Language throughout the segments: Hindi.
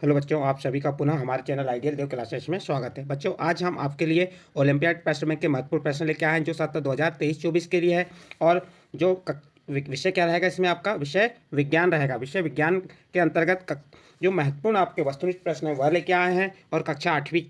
हेलो बच्चों, आप सभी का पुनः हमारे चैनल आइडियल देव क्लासेस में स्वागत है। बच्चों, आज हम आपके लिए ओलंपियाड प्रश्न बैंक के महत्वपूर्ण प्रश्न लेके आए हैं जो सत्र 2023-24 के लिए है। और जो विषय क्या रहेगा, इसमें आपका विषय विज्ञान रहेगा। विषय विज्ञान के अंतर्गत जो महत्वपूर्ण आपके वस्तुनिष्ठ प्रश्न है वह लेके आए हैं। और कक्षा 8वीं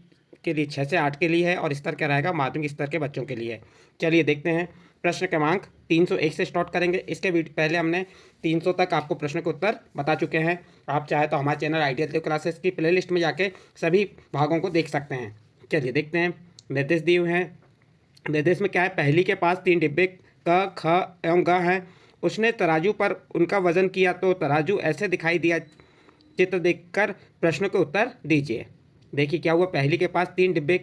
के लिए 6 से 8 के लिए है और स्तर क्या रहेगा, माध्यमिक स्तर के बच्चों के लिए है। चलिए देखते हैं। प्रश्न क्रमांक 301 से स्टार्ट करेंगे। इसके पहले हमने 300 तक आपको प्रश्न के उत्तर बता चुके हैं। आप चाहे तो हमारे चैनल आइडियल देव क्लासेस की प्लेलिस्ट में जाके सभी भागों को देख सकते हैं। चलिए देखते हैं। निर्देश दिए हुए हैं। निर्देश में क्या है, पहली के पास 3 डिब्बे क, ख एवं ग हैं। उसने तराजू पर उनका वजन किया तो तराजू ऐसे दिखाई दिया। चित्र देखकर प्रश्न के उत्तर दीजिए। देखिए क्या हुआ, पहली के पास 3 डिब्बे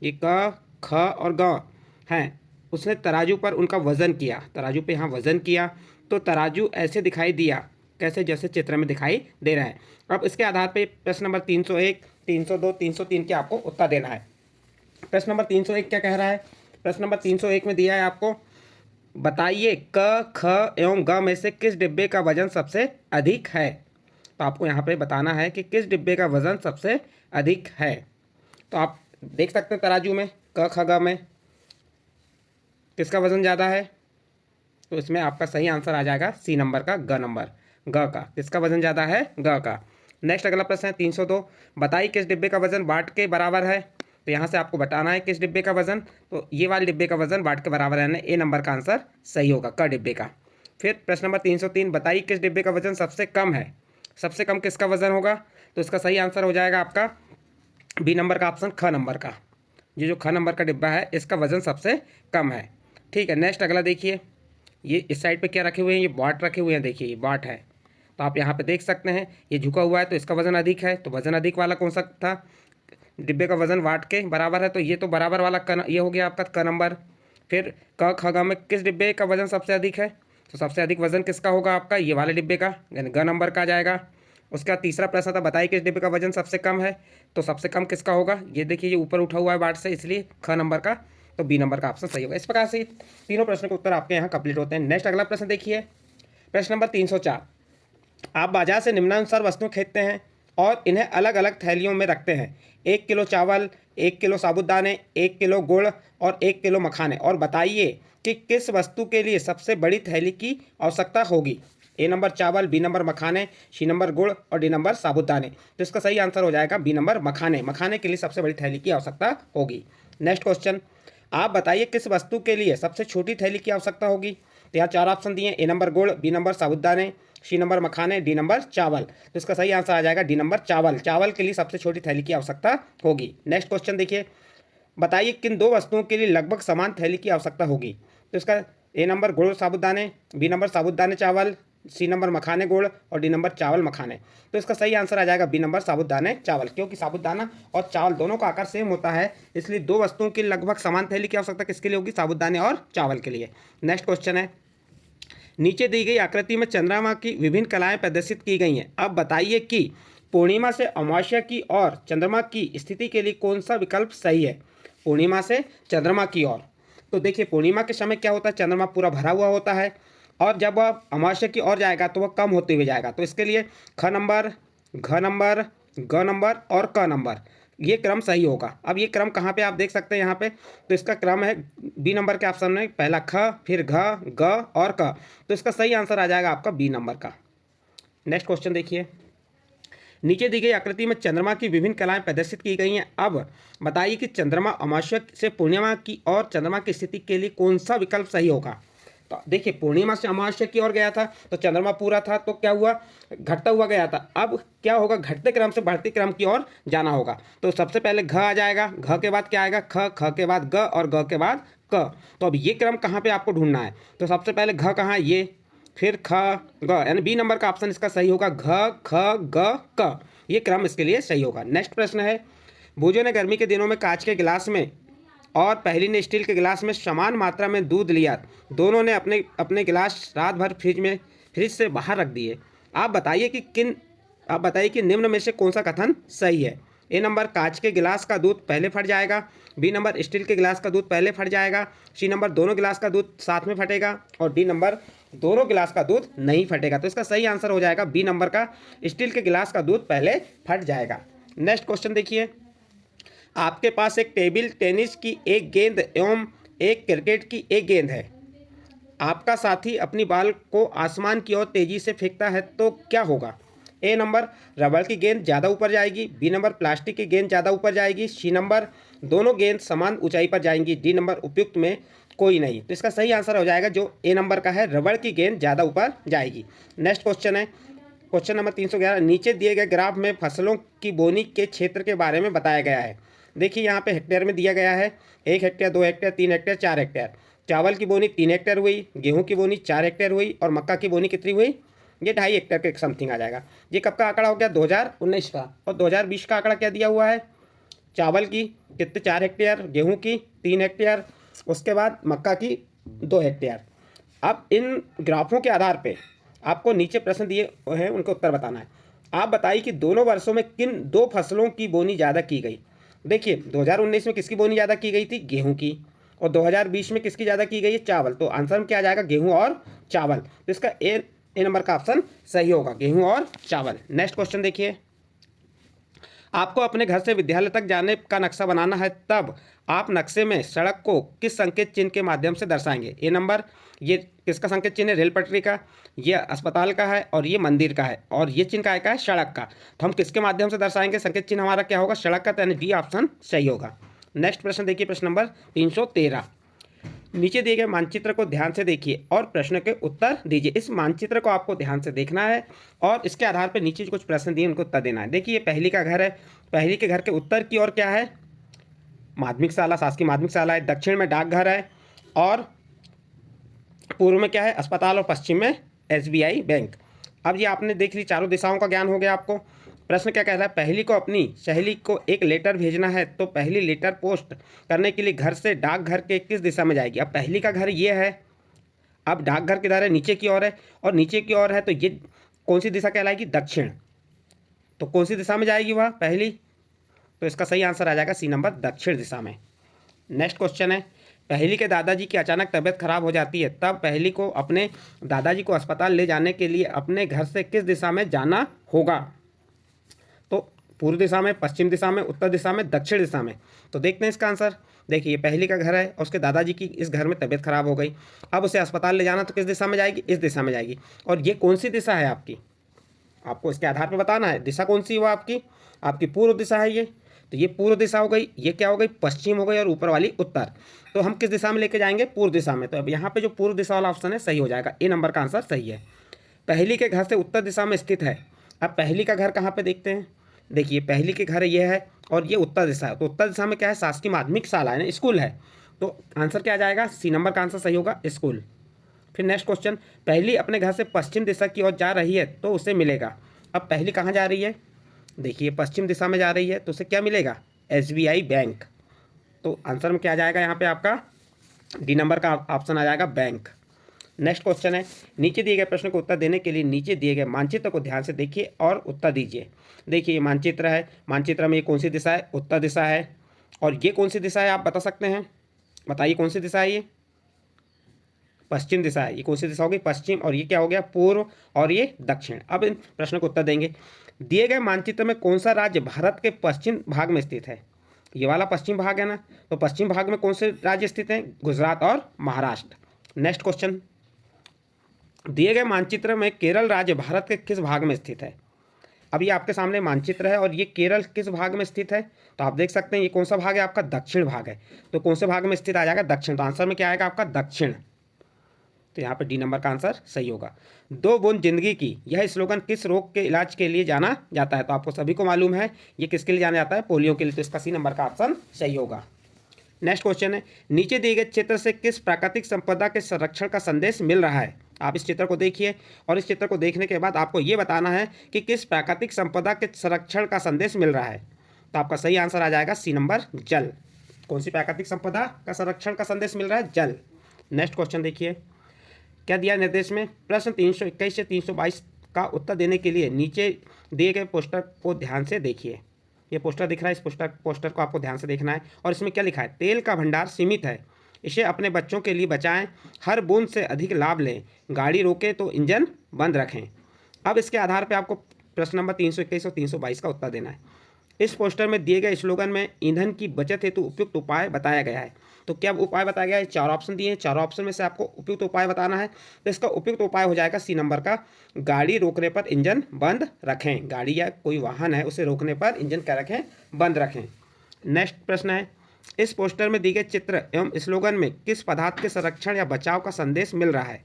ये क, ख और ग हैं। उसने तराजू पर उनका वजन किया, तराजू पे यहाँ वजन किया तो तराजू ऐसे दिखाई दिया, कैसे, जैसे चित्र में दिखाई दे रहा है। अब इसके आधार पे प्रश्न नंबर 301, 302, 303 के आपको उत्तर देना है। प्रश्न नंबर 301 क्या कह रहा है? प्रश्न नंबर 301 में दिया है आपको, बताइए क, ख एवं ग में से किस डिब्बे का वजन सबसे अधिक है। तो आपको यहाँ पे बताना है कि किस डिब्बे का वजन सबसे अधिक है। तो आप देख सकते हैं तराजू में क, ख, ग में किसका वजन ज़्यादा है। तो इसमें आपका सही आंसर आ जाएगा सी नंबर का, ग नंबर, ग का। किसका वजन ज़्यादा है? ग का। नेक्स्ट अगला प्रश्न है 302, बताइए किस डिब्बे का वजन वाट के बराबर है। तो यहाँ से आपको बताना है किस डिब्बे का वजन। तो ये वाले डिब्बे का वजन वाट के बराबर है, यानी ए नंबर का आंसर सही होगा, क डिब्बे का। फिर प्रश्न नंबर 303, बताइए किस डिब्बे का वजन सबसे कम है। सबसे कम किसका वजन होगा? तो इसका सही आंसर हो जाएगा आपका बी नंबर का ऑप्शन, ख नंबर का। ये जो ख नंबर का डिब्बा है इसका वजन सबसे कम है। ठीक है, नेक्स्ट अगला देखिए। ये इस साइड पे क्या रखे हुए हैं, ये बाट रखे हुए हैं। देखिए ये बाट है, तो आप यहाँ पे देख सकते हैं ये झुका हुआ है तो इसका वजन अधिक है। तो वजन अधिक वाला कौन सा था? डिब्बे का वजन वाट के बराबर है, तो ये तो बराबर वाला ये हो गया आपका क नंबर। फिर क ख ग में किस डिब्बे का वजन सबसे अधिक है? तो सबसे अधिक वजन किसका होगा आपका? ये वाले डिब्बे का, यानी ग नंबर का आ जाएगा। उसका तीसरा प्रश्न था, बताइए किस डिब्बे का वजन सबसे कम है। तो सबसे कम किसका होगा? ये देखिए ये ऊपर उठा हुआ है बाट से, इसलिए ख नंबर का, तो बी नंबर का ऑप्शन सही होगा। इस प्रकार से तीनों प्रश्नों के उत्तर आपके यहाँ कंप्लीट होते हैं। नेक्स्ट अगला प्रश्न देखिए। प्रश्न नंबर 304, आप बाजार से निम्नानुसार वस्तुएं खरीदते हैं और इन्हें अलग अलग थैलियों में रखते हैं। 1 किलो चावल, 1 किलो साबुदाने, 1 किलो गुड़ और 1 किलो मखाने, और बताइए कि किस वस्तु के लिए सबसे बड़ी थैली की आवश्यकता होगी। ए नंबर चावल, बी नंबर मखाने, सी नंबर गुड़ और डी नंबर साबुदाने। तो इसका सही आंसर हो जाएगा बी नंबर मखाने। मखाने के लिए सबसे बड़ी थैली की आवश्यकता होगी। नेक्स्ट क्वेश्चन, आप बताइए किस वस्तु के लिए सबसे छोटी थैली की आवश्यकता होगी। तो यहाँ 4 ऑप्शन दिए, ए नंबर गुड़, बी नंबर साबुदाने, सी नंबर मखाने, डी नंबर चावल। तो इसका सही आंसर आ जाएगा डी नंबर चावल। चावल के लिए सबसे छोटी थैली की आवश्यकता होगी। नेक्स्ट क्वेश्चन देखिए, बताइए किन 2 वस्तुओं के लिए लगभग समान थैली की आवश्यकता होगी। तो इसका ए नंबर गुड़ साबुदाने, बी नंबर साबुदाने चावल, सी नंबर मखाने गुड़ और डी नंबर चावल मखाने। तो इसका सही आंसर आ जाएगा बी नंबर साबुदाने चावल, क्योंकि साबुदाना और चावल दोनों का आकार सेम होता है, इसलिए 2 वस्तुओं की लगभग समान थैली की आवश्यकता किसके लिए होगी? साबुदाने और चावल के लिए। नेक्स्ट क्वेश्चन है, नीचे दी गई आकृति में चंद्रमा की विभिन्न कलाएं प्रदर्शित की गई हैं। अब बताइए कि पूर्णिमा से अमावस्या की ओर चंद्रमा की स्थिति के लिए कौन सा विकल्प सही है। पूर्णिमा से चंद्रमा की ओर, तो देखिए पूर्णिमा के समय क्या होता है, चंद्रमा पूरा भरा हुआ होता है, और जब वह अमावस्या की ओर जाएगा तो वह कम होते हुए जाएगा। तो इसके लिए ख नंबर, घ नंबर, ग नंबर और क नंबर, ये क्रम सही होगा। अब ये क्रम कहाँ पे आप देख सकते हैं यहाँ पे, तो इसका क्रम है बी नंबर के ऑप्शन में, पहला ख, फिर घ, ग और क। तो इसका सही आंसर आ जाएगा आपका बी नंबर का। नेक्स्ट क्वेश्चन देखिए, नीचे दी गई आकृति में चंद्रमा की विभिन्न कलाएं प्रदर्शित की गई हैं। अब बताइए कि चंद्रमा अमावस्या से पूर्णिमा की और चंद्रमा की स्थिति के लिए कौन सा विकल्प सही होगा। तो देखिए पूर्णिमा से अमावस्या की ओर गया था तो चंद्रमा पूरा था, तो क्या हुआ, घटता हुआ गया था। अब क्या होगा, घटते क्रम से बढ़ते क्रम की ओर जाना होगा। तो सबसे पहले घ आ जाएगा, घ के बाद क्या आएगा, ख, ख के बाद ग और ग के बाद क। तो अब ये क्रम कहाँ पे आपको ढूंढना है। तो सबसे पहले घ कहाँ है, ये, फिर ख, ग, यानी बी नंबर का ऑप्शन इसका सही होगा, घ, ख, ग, क। ये क्रम इसके लिए सही होगा। नेक्स्ट प्रश्न है, भूजो ने गर्मी के दिनों में कांच के गिलास में और पहली ने स्टील के गिलास में समान मात्रा में दूध लिया। दोनों ने अपने अपने गिलास रात भर फ्रिज से बाहर रख दिए। आप बताइए कि निम्न में से कौन सा कथन सही है। ए नंबर कांच के गिलास का दूध पहले फट जाएगा, बी नंबर स्टील के गिलास का दूध पहले फट जाएगा, सी नंबर दोनों गिलास का दूध साथ में फटेगा और डी नंबर दोनों गिलास का दूध नहीं फटेगा। तो इसका सही आंसर हो जाएगा बी नंबर का, स्टील के गिलास का दूध पहले फट जाएगा। नेक्स्ट क्वेश्चन देखिए, आपके पास एक टेबल टेनिस की एक गेंद एवं एक क्रिकेट की एक गेंद है। आपका साथी अपनी बॉल को आसमान की ओर तेजी से फेंकता है तो क्या होगा? ए नंबर, रबड़ की गेंद ज़्यादा ऊपर जाएगी। बी नंबर, प्लास्टिक की गेंद ज़्यादा ऊपर जाएगी। सी नंबर, दोनों गेंद समान ऊंचाई पर जाएंगी। डी नंबर, उपयुक्त में कोई नहीं। तो इसका सही आंसर हो जाएगा जो ए नंबर का है, रबड़ की गेंद ज़्यादा ऊपर जाएगी। नेक्स्ट क्वेश्चन है क्वेश्चन नंबर 311। नीचे दिए गए ग्राफ में फसलों की बोनी के क्षेत्र के बारे में बताया गया है। देखिए यहाँ पे हेक्टेयर में दिया गया है, 1 हेक्टेयर, 2 हेक्टेयर, 3 हेक्टेयर, 4 हेक्टेयर। चावल की बोनी 3 हेक्टेयर हुई, गेहूं की बोनी 4 हेक्टेयर हुई और मक्का की बोनी कितनी हुई? ये 2.5 हेक्टेयर के समथिंग आ जाएगा। ये कब का आंकड़ा हो गया? 2019 का। और 2020 का आंकड़ा क्या दिया हुआ है? चावल की कितने? 4 हेक्टेयर, गेहूं की 3 हेक्टेयर, उसके बाद मक्का की 2 हेक्टेयर। अब इन ग्राफों के आधार पे आपको नीचे प्रश्न दिए हैं, उनका उत्तर बताना है। आप बताइए कि दोनों वर्षों में किन दो फसलों की बोनी ज़्यादा की गई? देखिए 2019 में किसकी बोनी ज़्यादा की गई थी? गेहूं की। और 2020 में किसकी ज़्यादा की गई है? चावल। तो आंसर में क्या आ जाएगा? गेहूं और चावल। तो इसका ए नंबर का ऑप्शन सही होगा, गेहूं और चावल। नेक्स्ट क्वेश्चन देखिए, आपको अपने घर से विद्यालय तक जाने का नक्शा बनाना है, तब आप नक्शे में सड़क को किस संकेत चिन्ह के माध्यम से दर्शाएंगे? ए नंबर, ये किसका संकेत चिन्ह है? रेल पटरी का, ये अस्पताल का है और ये मंदिर का है, और ये चिन्ह का है सड़क का। तो हम किसके माध्यम से दर्शाएंगे? संकेत चिन्ह हमारा क्या होगा? सड़क का। तो यानी डी ऑप्शन सही होगा। नेक्स्ट प्रश्न देखिए, प्रश्न नंबर 313। नीचे दिए गए मानचित्र को ध्यान से देखिए और प्रश्न के उत्तर दीजिए। इस मानचित्र को आपको ध्यान से देखना है और इसके आधार पर नीचे कुछ प्रश्न दिए उनको उत्तर देना है। देखिए ये पहली का घर है, पहली के घर के उत्तर की ओर क्या है? माध्यमिक शाला, शासकीय माध्यमिक शाला है। दक्षिण में डाकघर है और पूर्व में क्या है? अस्पताल, और पश्चिम में SBI बैंक। अब ये आपने देख ली, चारों दिशाओं का ज्ञान हो गया आपको। प्रश्न क्या कह रहा है? पहली को अपनी सहेली को एक लेटर भेजना है, तो पहली लेटर पोस्ट करने के लिए घर से डाकघर के किस दिशा में जाएगी? अब पहली का घर ये है, अब डाकघर किधर है? नीचे की ओर है, और नीचे की ओर है तो ये कौन सी दिशा कहलाएगी? दक्षिण। तो कौन सी दिशा में जाएगी वह पहली? तो इसका सही आंसर आ जाएगा सी नंबर, दक्षिण दिशा में। नेक्स्ट क्वेश्चन है, पहली के दादाजी की अचानक तबीयत खराब हो जाती है, तब पहली को अपने दादाजी को अस्पताल ले जाने के लिए अपने घर से किस दिशा में जाना होगा? तो पूर्व दिशा में, पश्चिम दिशा में, उत्तर दिशा में, दक्षिण दिशा में। तो देखते हैं इसका आंसर। देखिए पहली का घर है और उसके दादाजी की इस घर में तबीयत खराब हो गई, अब उसे अस्पताल ले जाना, तो किस दिशा में जाएगी? इस दिशा में जाएगी। और ये कौन सी दिशा है आपकी? आपको इसके आधार पर बताना है दिशा कौन सी हुआ आपकी। आपकी पूर्व दिशा है ये, तो ये पूर्व दिशा हो गई। ये क्या हो गई? पश्चिम हो गई, और ऊपर वाली उत्तर। तो हम किस दिशा में लेके जाएंगे? पूर्व दिशा में। तो अब यहाँ पे जो पूर्व दिशा वाला ऑप्शन है सही हो जाएगा, ए नंबर का आंसर सही है। पहली के घर से उत्तर दिशा में स्थित है। अब पहली का घर कहाँ पे देखते हैं? देखिए पहली के घर ये है और ये उत्तर दिशा है। तो उत्तर दिशा में क्या है? शासकीय माध्यमिक शाला है ना, स्कूल है। तो आंसर क्या आ जाएगा? सी नंबर का आंसर सही होगा, स्कूल। फिर नेक्स्ट क्वेश्चन, पहली अपने घर से पश्चिम दिशा की ओर जा रही है तो उसे मिलेगा। अब पहली कहाँ जा रही है? देखिए पश्चिम दिशा में जा रही है, तो उसे क्या मिलेगा? SBI bank. तो आंसर में क्या आ जाएगा यहाँ पे आपका? डी नंबर का ऑप्शन आ जाएगा, बैंक। नेक्स्ट क्वेश्चन है, नीचे दिए गए प्रश्न को उत्तर देने के लिए नीचे दिए गए मानचित्र को ध्यान से देखिए और उत्तर दीजिए। देखिए ये मानचित्र है, मानचित्र में ये कौन सी दिशा है? उत्तर दिशा है। और ये कौन सी दिशा है आप बता सकते हैं? बताइए कौन सी दिशा है? ये पश्चिम दिशा है। ये कौन सी दिशा होगी? पश्चिम। और ये क्या हो गया? पूर्व। और ये दक्षिण। अब इन प्रश्न को उत्तर देंगे। दिए गए मानचित्र में कौन सा राज्य भारत के पश्चिम भाग में स्थित है? ये वाला पश्चिम भाग है ना, तो पश्चिम भाग में कौन से राज्य स्थित हैं? गुजरात और महाराष्ट्र। नेक्स्ट क्वेश्चन, दिए गए मानचित्र में केरल राज्य भारत के किस भाग में स्थित है? अब ये आपके सामने मानचित्र है और ये केरल किस भाग में स्थित है? तो आप देख सकते हैं ये कौन सा भाग है आपका? दक्षिण भाग है। तो कौन से भाग में स्थित आ जाएगा? दक्षिण। तो आंसर में क्या आएगा आपका? दक्षिण। तो यहाँ पे डी नंबर का आंसर सही होगा। 2 बूंद जिंदगी की, यह स्लोगन किस रोग के इलाज के लिए जाना जाता है? तो आपको सभी को मालूम है ये किसके लिए जाना जाता है? पोलियो के लिए। तो इसका सी नंबर का ऑप्शन सही होगा। नेक्स्ट क्वेश्चन है, नीचे दिए गए चित्र से किस प्राकृतिक संपदा के संरक्षण का संदेश मिल रहा है? आप इस चित्र को देखिए और इस चित्र को देखने के बाद आपको ये बताना है कि किस प्राकृतिक संपदा के संरक्षण का संदेश मिल रहा है। तो आपका सही आंसर आ जाएगा सी नंबर, जल। कौन सी प्राकृतिक संपदा का संरक्षण का संदेश मिल रहा है? जल। नेक्स्ट क्वेश्चन देखिए, क्या दिया निर्देश में? प्रश्न 321 से 322 का उत्तर देने के लिए नीचे दिए गए पोस्टर को ध्यान से देखिए। ये पोस्टर दिख रहा है, इस पोस्टर को आपको ध्यान से देखना है। और इसमें क्या लिखा है? तेल का भंडार सीमित है, इसे अपने बच्चों के लिए बचाएं, हर बूंद से अधिक लाभ लें, गाड़ी रोकें तो इंजन बंद रखें। अब इसके आधार पर आपको प्रश्न नंबर 321 और 322 का उत्तर देना है। इस पोस्टर में दिए गए स्लोगन में ईंधन की बचत हेतु उपयुक्त उपाय बताया गया है। तो क्या उपाय बताया गया है? 4 ऑप्शन दिए हैं, 4 ऑप्शन में से आपको उपयुक्त उपाय बताना है। तो इसका उपयुक्त उपाय हो जाएगा सी नंबर का, गाड़ी रोकने पर इंजन बंद रखें। गाड़ी या कोई वाहन है उसे रोकने पर इंजन क्या रखें? बंद रखें। नेक्स्ट प्रश्न है, इस पोस्टर में दिए गए चित्र एवं स्लोगन में किस पदार्थ के संरक्षण या बचाव का संदेश मिल रहा है?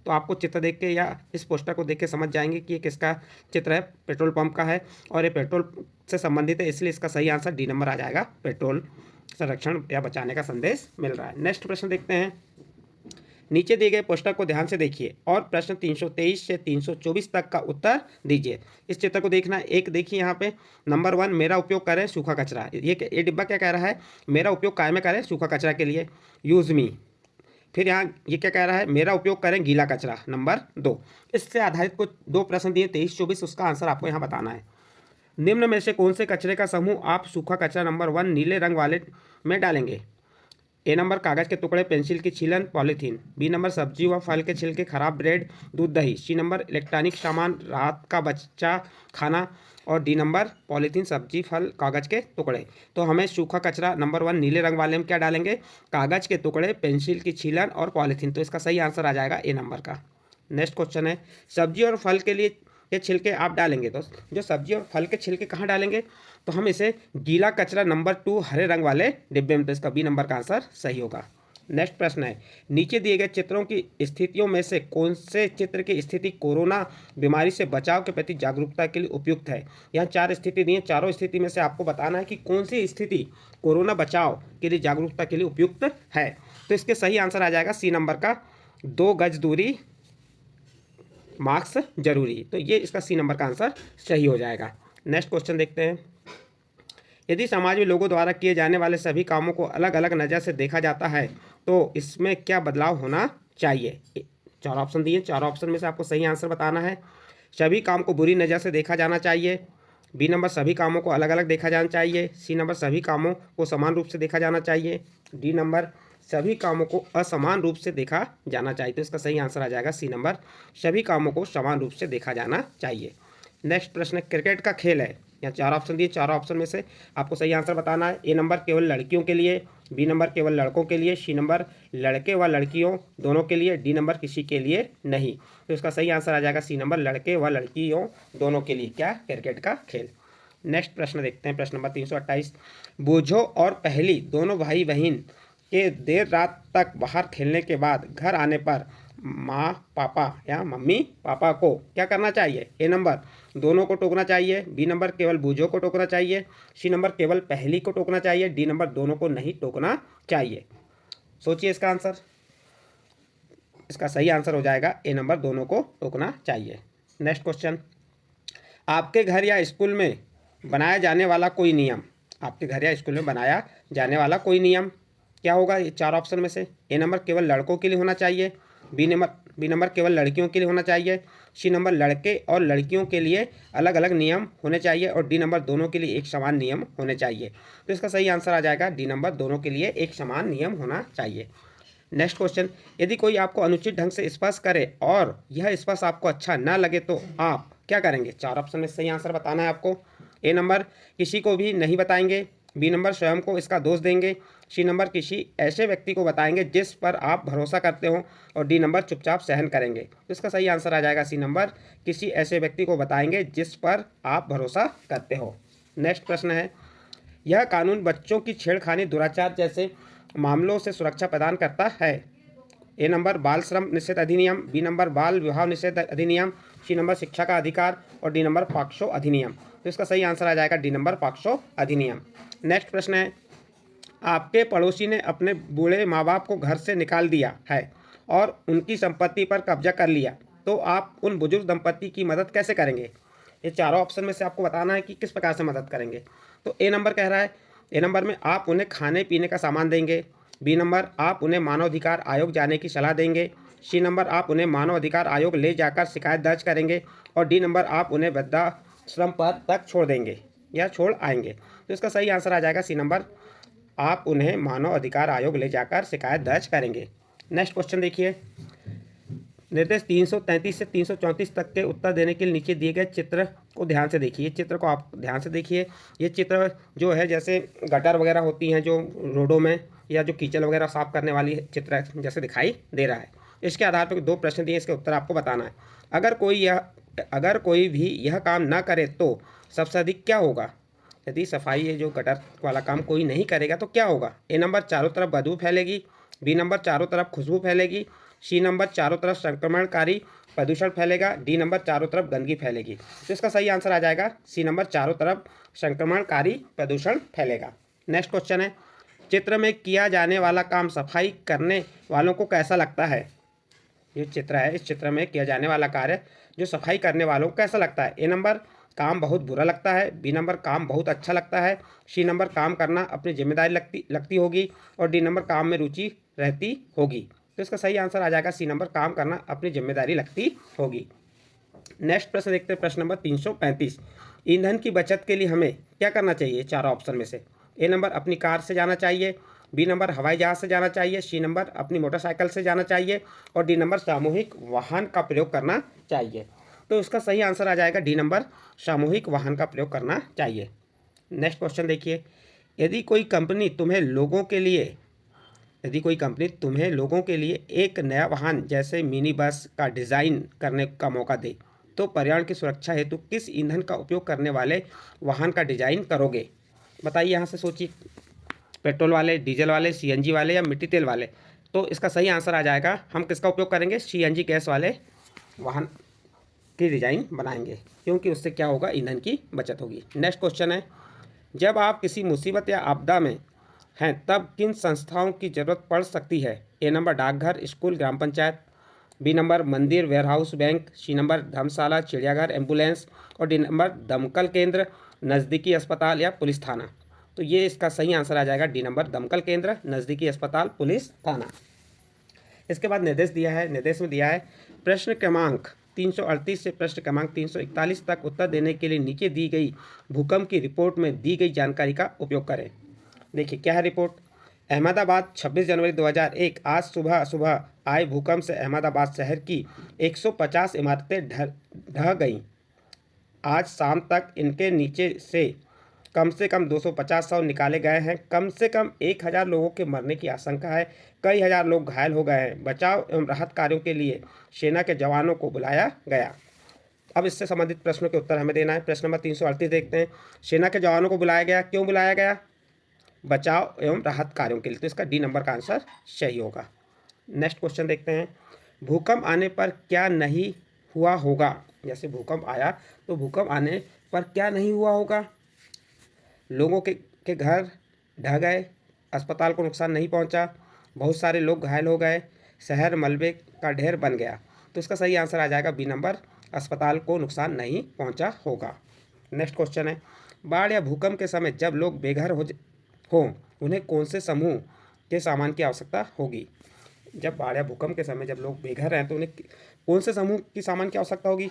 तो आपको चित्र देख के या इस पोस्टर को देख के समझ जाएंगे कि ये किसका चित्र है। पेट्रोल पंप का है और ये पेट्रोल से संबंधित है, इसलिए इसका सही आंसर डी नंबर आ जाएगा। पेट्रोल संरक्षण या बचाने का संदेश मिल रहा है। नेक्स्ट प्रश्न देखते हैं। नीचे दिए गए पोस्टर को ध्यान से देखिए और प्रश्न 323 से 324 तक का उत्तर दीजिए। इस चित्र को देखना, एक देखिए यहाँ पे नंबर 1, मेरा उपयोग करें सूखा कचरा। ये डिब्बा क्या कह रहा है? मेरा उपयोग काय में करें? सूखा कचरा के लिए, यूज मी। फिर यहाँ ये क्या कह रहा है? मेरा उपयोग करें गीला कचरा, नंबर 2। इससे आधारित कुछ 2 प्रश्न दिए 23-24, उसका आंसर आपको यहाँ बताना है। निम्न में से कौन से कचरे का समूह आप सूखा कचरा नंबर 1 नीले रंग वाले में डालेंगे? ए नंबर कागज़ के टुकड़े, पेंसिल की छीलन, पॉलीथीन। बी नंबर सब्जी व फल के छिलके, खराब ब्रेड, दूध, दही। सी नंबर इलेक्ट्रॉनिक सामान, रात का बचा खाना। और डी नंबर पॉलीथीन, सब्जी, फल, कागज़ के टुकड़े। तो हमें सूखा कचरा नंबर 1 नीले रंग वाले में क्या डालेंगे? कागज़ के टुकड़े, पेंसिल की छीलन और पॉलीथीन। तो इसका सही आंसर आ जाएगा ए नंबर का। नेक्स्ट क्वेश्चन है, सब्जी और फल के लिए ये छिलके आप डालेंगे, तो जो सब्जी और फल के छिलके कहाँ डालेंगे? तो हम इसे गीला कचरा नंबर 2 हरे रंग वाले डिब्बे में, तो इसका बी नंबर का आंसर सही होगा। नेक्स्ट प्रश्न है, नीचे दिए गए चित्रों की स्थितियों में से कौन से चित्र की स्थिति कोरोना बीमारी से बचाव के प्रति जागरूकता के लिए उपयुक्त है? यहाँ 4 स्थिति दी है, चारों स्थिति में से आपको बताना है कि कौन सी स्थिति कोरोना बचाव के लिए जागरूकता के लिए उपयुक्त है। तो इसके सही आंसर आ जाएगा सी नंबर का, 2 गज दूरी, मास्क जरूरी। तो ये इसका सी नंबर का आंसर सही हो जाएगा। नेक्स्ट क्वेश्चन देखते हैं, यदि समाज में लोगों द्वारा किए जाने वाले सभी कामों को अलग अलग नज़र से देखा जाता है तो इसमें क्या बदलाव होना चाहिए? 4 ऑप्शन दिए, 4 ऑप्शन में से आपको सही आंसर बताना है। सभी काम को बुरी नज़र से देखा जाना चाहिए। बी नंबर सभी कामों को अलग अलग देखा जाना चाहिए। सी नंबर सभी कामों को समान रूप से देखा जाना चाहिए। डी नंबर सभी कामों को असमान रूप से देखा जाना चाहिए। तो इसका सही आंसर आ जाएगा सी नंबर, सभी कामों को समान रूप से देखा जाना चाहिए। नेक्स्ट प्रश्न, क्रिकेट का खेल है। यहाँ 4 ऑप्शन दिए, 4 ऑप्शन में से आपको सही आंसर बताना है। ए नंबर केवल लड़कियों के लिए, बी नंबर केवल लड़कों के लिए, सी नंबर लड़के व लड़कियों दोनों के लिए, डी नंबर किसी के लिए नहीं। तो इसका सही आंसर आ जाएगा सी नंबर, लड़के व लड़कियों दोनों के लिए क्या? क्रिकेट का खेल। नेक्स्ट प्रश्न देखते हैं, प्रश्न नंबर 328, बूझो और पहली दोनों भाई बहन के देर रात तक बाहर खेलने के बाद घर आने पर माँ पापा या मम्मी पापा को क्या करना चाहिए? ए नंबर दोनों को टोकना चाहिए, बी नंबर केवल बूझो को टोकना चाहिए, सी नंबर केवल पहली को टोकना चाहिए, डी नंबर दोनों को नहीं टोकना चाहिए। सोचिए इसका आंसर। इसका सही आंसर हो जाएगा ए नंबर, दोनों को टोकना चाहिए। नेक्स्ट क्वेश्चन, आपके घर या स्कूल में बनाया जाने वाला कोई नियम, आपके घर या स्कूल में बनाया जाने वाला कोई नियम क्या होगा? ये 4 ऑप्शन में से। ए नंबर केवल लड़कों के लिए होना चाहिए, बी नंबर केवल लड़कियों के लिए होना चाहिए, सी नंबर लड़के और लड़कियों के लिए अलग अलग नियम होने चाहिए, और डी नंबर दोनों के लिए एक समान नियम होने चाहिए। तो इसका सही आंसर आ जाएगा डी नंबर, दोनों के लिए एक समान नियम होना चाहिए। नेक्स्ट क्वेश्चन, यदि कोई आपको अनुचित ढंग से स्पर्श करे और यह स्पर्श आपको अच्छा ना लगे तो आप क्या करेंगे? 4 ऑप्शन में सही आंसर बताना है आपको। ए नंबर किसी को भी नहीं बताएंगे, बी नंबर स्वयं को इसका दोष देंगे, सी नंबर किसी ऐसे व्यक्ति को बताएंगे जिस पर आप भरोसा करते हो, और डी नंबर चुपचाप सहन करेंगे। तो इसका सही आंसर आ जाएगा सी नंबर, किसी ऐसे व्यक्ति को बताएंगे जिस पर आप भरोसा करते हो। नेक्स्ट प्रश्न है, यह कानून बच्चों की छेड़खानी, दुराचार जैसे मामलों से सुरक्षा प्रदान करता है। ए नंबर बाल श्रम निषेध अधिनियम, बी नंबर बाल विवाह निषेध अधिनियम, सी नंबर शिक्षा का अधिकार, और डी नंबर पॉक्सो अधिनियम। तो इसका सही आंसर आ जाएगा डी नंबर पॉक्सो अधिनियम। नेक्स्ट प्रश्न है, आपके पड़ोसी ने अपने बूढ़े माँ बाप को घर से निकाल दिया है और उनकी संपत्ति पर कब्जा कर लिया, तो आप उन बुजुर्ग दंपति की मदद कैसे करेंगे? ये चारों ऑप्शन में से आपको बताना है कि किस प्रकार से मदद करेंगे। तो ए नंबर कह रहा है, ए नंबर में आप उन्हें खाने पीने का सामान देंगे, बी नंबर आप उन्हें मानव अधिकार आयोग जाने की सलाह देंगे, सी नंबर आप उन्हें मानव अधिकार आयोग ले जाकर शिकायत दर्ज करेंगे, और डी नंबर आप उन्हें वृद्धाश्रम पर तक छोड़ देंगे या छोड़ आएंगे। तो इसका सही आंसर आ जाएगा सी नंबर, आप उन्हें मानव अधिकार आयोग ले जाकर शिकायत दर्ज करेंगे। नेक्स्ट क्वेश्चन देखिए, निर्देश 333 से 334 तक के उत्तर देने के लिए नीचे दिए गए चित्र को ध्यान से देखिए। चित्र को आप ध्यान से देखिए। ये चित्र जो है जैसे गटर वगैरह होती हैं जो रोडों में, या जो कीचड़ वगैरह साफ करने वाली चित्र जैसे दिखाई दे रहा है। इसके आधार पर 2 प्रश्न दिए, इसके उत्तर आपको बताना है। अगर कोई भी यह काम ना करे तो सबसे अधिक क्या होगा? यदि सफाई ये जो गटर वाला काम कोई नहीं करेगा तो क्या होगा? ए नंबर, चारों तरफ बदबू फैलेगी। बी नंबर, चारों तरफ खुशबू फैलेगी। सी नंबर, चारों तरफ संक्रमणकारी प्रदूषण फैलेगा। डी नंबर, चारों तरफ गंदगी फैलेगी। तो इसका सही आंसर आ जाएगा सी नंबर, चारों तरफ संक्रमणकारी प्रदूषण फैलेगा। नेक्स्ट क्वेश्चन है, चित्र में किया जाने वाला काम सफाई करने वालों को कैसा लगता है? ये चित्र है, इस चित्र में किया जाने वाला कार्य जो सफाई करने वालों को कैसा लगता है? ए नंबर, काम बहुत बुरा लगता है। बी नंबर, काम बहुत अच्छा लगता है। सी नंबर, काम करना अपनी जिम्मेदारी लगती होगी। और डी नंबर, काम में रुचि रहती होगी। तो इसका सही आंसर आ जाएगा सी नंबर, काम करना अपनी जिम्मेदारी लगती होगी। नेक्स्ट प्रश्न देखते हैं, प्रश्न नंबर 335। ईंधन की बचत के लिए हमें क्या करना चाहिए? चारों ऑप्शन में से। ए नंबर, अपनी कार से जाना चाहिए। बी नंबर, हवाई जहाज से जाना चाहिए। सी नंबर, अपनी मोटरसाइकिल से जाना चाहिए। और डी नंबर, सामूहिक वाहन का प्रयोग करना चाहिए। तो इसका सही आंसर आ जाएगा डी नंबर, सामूहिक वाहन का प्रयोग करना चाहिए। नेक्स्ट क्वेश्चन देखिए, यदि कोई कंपनी तुम्हें लोगों के लिए एक नया वाहन जैसे मिनी बस का डिज़ाइन करने का मौका दे तो पर्यावरण की सुरक्षा हेतु किस ईंधन का उपयोग करने वाले वाहन का डिज़ाइन करोगे? बताइए, यहाँ से सोचिए, पेट्रोल वाले, डीजल वाले, सीएनजी वाले या मिट्टी तेल वाले? तो इसका सही आंसर आ जाएगा, हम किसका उपयोग करेंगे? सीएनजी गैस वाले वाहन की डिज़ाइन बनाएंगे, क्योंकि उससे क्या होगा? ईंधन की बचत होगी। नेक्स्ट क्वेश्चन है, जब आप किसी मुसीबत या आपदा में हैं तब किन संस्थाओं की जरूरत पड़ सकती है? ए नंबर, डाकघर, स्कूल, ग्राम पंचायत। बी नंबर, मंदिर, वेयरहाउस, बैंक। सी नंबर, धर्मशाला, चिड़ियाघर, एम्बुलेंस। और डी नंबर, दमकल केंद्र, नज़दीकी अस्पताल या पुलिस थाना। तो ये इसका सही आंसर आ जाएगा डी नंबर, दमकल केंद्र, नज़दीकी अस्पताल, पुलिस थाना। इसके बाद निर्देश में दिया है प्रश्न क्रमांक 338 से प्रश्न क्रमांक 341 तक उत्तर देने के लिए नीचे दी गई भूकंप की रिपोर्ट में दी गई जानकारी का उपयोग करें। देखिए क्या है रिपोर्ट। अहमदाबाद, 26 जनवरी 2001, आज सुबह आए भूकंप से अहमदाबाद शहर की 150 इमारतें ढह गईं। आज शाम तक इनके नीचे से कम 250 शव निकाले गए हैं। कम से कम 1000 लोगों के मरने की आशंका है। कई हजार लोग घायल हो गए हैं। बचाव एवं राहत कार्यों के लिए सेना के जवानों को बुलाया गया। अब इससे संबंधित प्रश्नों के उत्तर हमें देना है। प्रश्न नंबर 338 देखते हैं, सेना के जवानों को बुलाया गया, क्यों बुलाया गया? बचाव एवं राहत कार्यों के लिए। तो इसका डी नंबर का आंसर सही होगा। नेक्स्ट क्वेश्चन देखते हैं, भूकंप आने पर क्या नहीं हुआ होगा? जैसे भूकंप आया तो भूकंप आने पर क्या नहीं हुआ होगा? लोगों के घर ढह गए, अस्पताल को नुकसान नहीं पहुंचा, बहुत सारे लोग घायल हो गए, शहर मलबे का ढेर बन गया। तो इसका सही आंसर आ जाएगा बी नंबर, अस्पताल को नुकसान नहीं पहुंचा होगा। नेक्स्ट क्वेश्चन है, बाढ़ या भूकंप के समय जब लोग बेघर हो उन्हें कौन से समूह के सामान की आवश्यकता होगी? जब बाढ़ या भूकंप के समय जब लोग बेघर हैं तो उन्हें कौन से समूह की सामान की आवश्यकता होगी?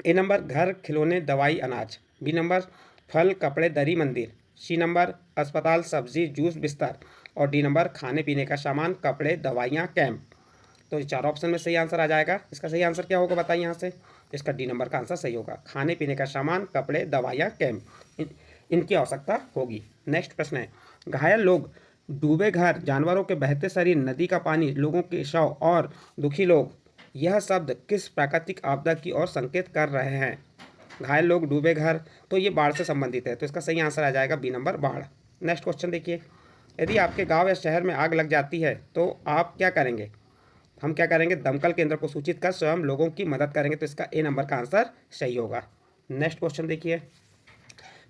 ए नंबर, घर, खिलौने, दवाई, अनाज। बी नंबर, फल, कपड़े, दरी, मंदिर। सी नंबर, अस्पताल, सब्जी, जूस, बिस्तर। और डी नंबर, खाने पीने का सामान, कपड़े, दवाइयाँ, कैंप। तो ये 4 ऑप्शन में सही आंसर आ जाएगा। इसका सही आंसर क्या होगा बताइए यहाँ से? इसका डी नंबर का आंसर सही होगा, खाने पीने का सामान, कपड़े, दवाइयाँ, कैंप, इनकी आवश्यकता होगी। नेक्स्ट प्रश्न है, घायल लोग, डूबे घर, जानवरों के बहते शरीर, नदी का पानी, लोगों के शव और दुखी लोग, यह शब्द किस प्राकृतिक आपदा की ओर संकेत कर रहे हैं? घायल लोग, डूबे घर, तो ये बाढ़ से संबंधित है। तो इसका सही आंसर आ जाएगा बी नंबर, बाढ़। नेक्स्ट क्वेश्चन देखिए, यदि आपके गांव या शहर में आग लग जाती है तो आप क्या करेंगे? हम क्या करेंगे? दमकल केंद्र को सूचित कर स्वयं लोगों की मदद करेंगे। तो इसका ए नंबर का आंसर सही होगा। नेक्स्ट क्वेश्चन देखिए,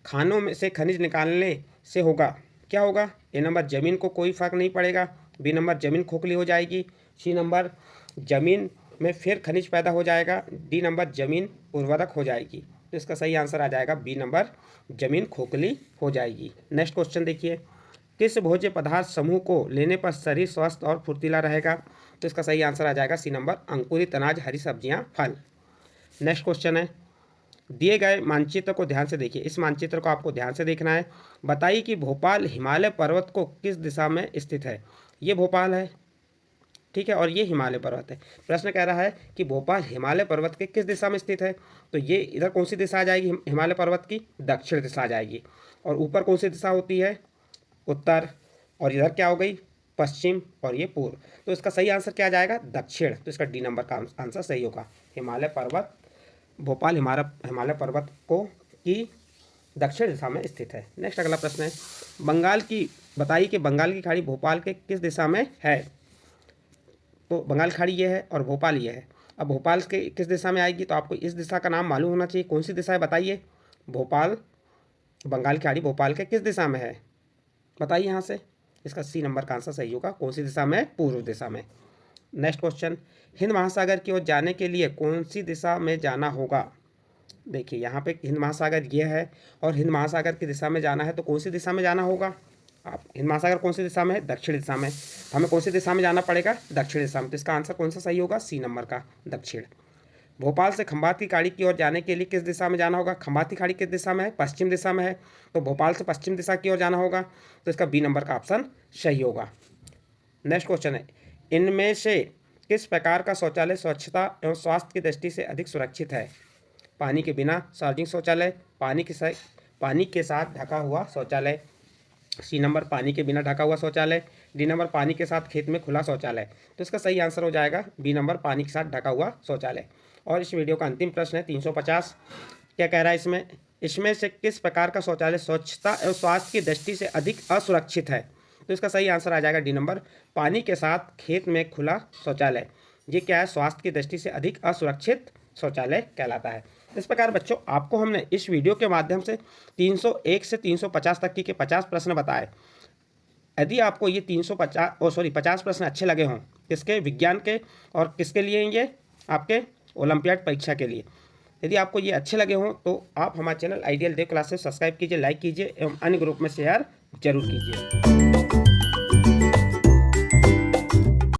खानों में से खनिज निकालने से होगा क्या होगा? ए नंबर, जमीन को कोई फर्क नहीं पड़ेगा। बी नंबर, जमीन खोखली हो जाएगी। सी नंबर, जमीन में फिर खनिज पैदा हो जाएगा। डी नंबर, जमीन उर्वरक हो जाएगी। तो इसका सही आंसर आ जाएगा बी नंबर, जमीन खोखली हो जाएगी। नेक्स्ट क्वेश्चन देखिए, किस भोज्य पदार्थ समूह को लेने पर शरीर स्वस्थ और फुर्तीला रहेगा? तो इसका सही आंसर आ जाएगा सी नंबर, अंकुरित अनाज, हरी सब्जियां, फल। नेक्स्ट क्वेश्चन है, दिए गए मानचित्र को ध्यान से देखिए। इस मानचित्र को आपको ध्यान से देखना है। बताइए कि भोपाल हिमालय पर्वत को किस दिशा में स्थित है। ये भोपाल है, ठीक है, और ये हिमालय पर्वत है। प्रश्न कह रहा है कि भोपाल हिमालय पर्वत के किस दिशा में स्थित है। तो ये इधर कौन सी दिशा आ जाएगी हिमालय पर्वत की, दक्षिण दिशा आ जाएगी। और ऊपर कौन सी दिशा होती है, उत्तर। और इधर क्या हो गई, पश्चिम, और ये पूर्व। तो इसका सही आंसर क्या आ जाएगा, दक्षिण। तो इसका डी नंबर का आंसर सही होगा। हिमालय पर्वत, भोपाल हिमालय पर्वत को की दक्षिण दिशा में स्थित है। नेक्स्ट अगला प्रश्न है, बंगाल की बताइए कि बंगाल की खाड़ी भोपाल के किस दिशा में है। तो बंगाल खाड़ी ये है और भोपाल ये है। अब भोपाल के किस दिशा में आएगी, तो आपको इस दिशा का नाम मालूम होना चाहिए। कौन सी दिशा है बताइए, भोपाल, बंगाल की खाड़ी भोपाल के किस दिशा में है, बताइए यहाँ से। इसका सी नंबर का आंसर सही होगा। कौन सी दिशा में, पूर्व दिशा में। नेक्स्ट क्वेश्चन, हिंद महासागर की ओर जाने के लिए कौन सी दिशा में जाना होगा। देखिए यहाँ पे हिंद महासागर ये है और हिंद महासागर की दिशा में जाना है, तो कौन सी दिशा में जाना होगा। आप हिंद महासागर कौन सी दिशा में है, दक्षिण दिशा में। हमें कौन सी दिशा में जाना पड़ेगा, दक्षिण दिशा में। तो इसका आंसर कौन सा सही होगा, सी नंबर का, दक्षिण। भोपाल से खंभात की खाड़ी की ओर जाने के लिए किस दिशा में जाना होगा। खंभात की खाड़ी किस दिशा में है, पश्चिम दिशा में है। तो भोपाल से पश्चिम दिशा की ओर जाना होगा। तो इसका बी नंबर का ऑप्शन सही होगा। नेक्स्ट क्वेश्चन है, इनमें से किस प्रकार का शौचालय स्वच्छता एवं स्वास्थ्य की दृष्टि से अधिक सुरक्षित है। पानी के बिना सार्वजनिक शौचालय, पानी के साथ ढका हुआ शौचालय। सी नंबर पानी के बिना ढका हुआ शौचालय। डी नंबर पानी के साथ खेत में खुला शौचालय। तो इसका सही आंसर हो जाएगा बी नंबर पानी के साथ ढका हुआ शौचालय। और इस वीडियो का अंतिम प्रश्न है 350। क्या कह रहा है इसमें से किस प्रकार का शौचालय स्वच्छता एवं स्वास्थ्य की दृष्टि से अधिक असुरक्षित है। तो इसका सही आंसर आ जाएगा डी नंबर पानी के साथ खेत में खुला शौचालय। ये क्या है, स्वास्थ्य की दृष्टि से अधिक असुरक्षित शौचालय कहलाता है। इस प्रकार बच्चों आपको हमने इस वीडियो के माध्यम से 301 से 350 तक के 50 प्रश्न बताए। यदि आपको ये 50 प्रश्न अच्छे लगे हों, किसके, विज्ञान के, और किसके लिए, ये आपके ओलंपियाड परीक्षा के लिए। यदि आपको ये अच्छे लगे हों तो आप हमारे चैनल आइडियल देव क्लासेस सब्सक्राइब कीजिए, लाइक कीजिए एवं अन्य ग्रुप में शेयर जरूर कीजिए।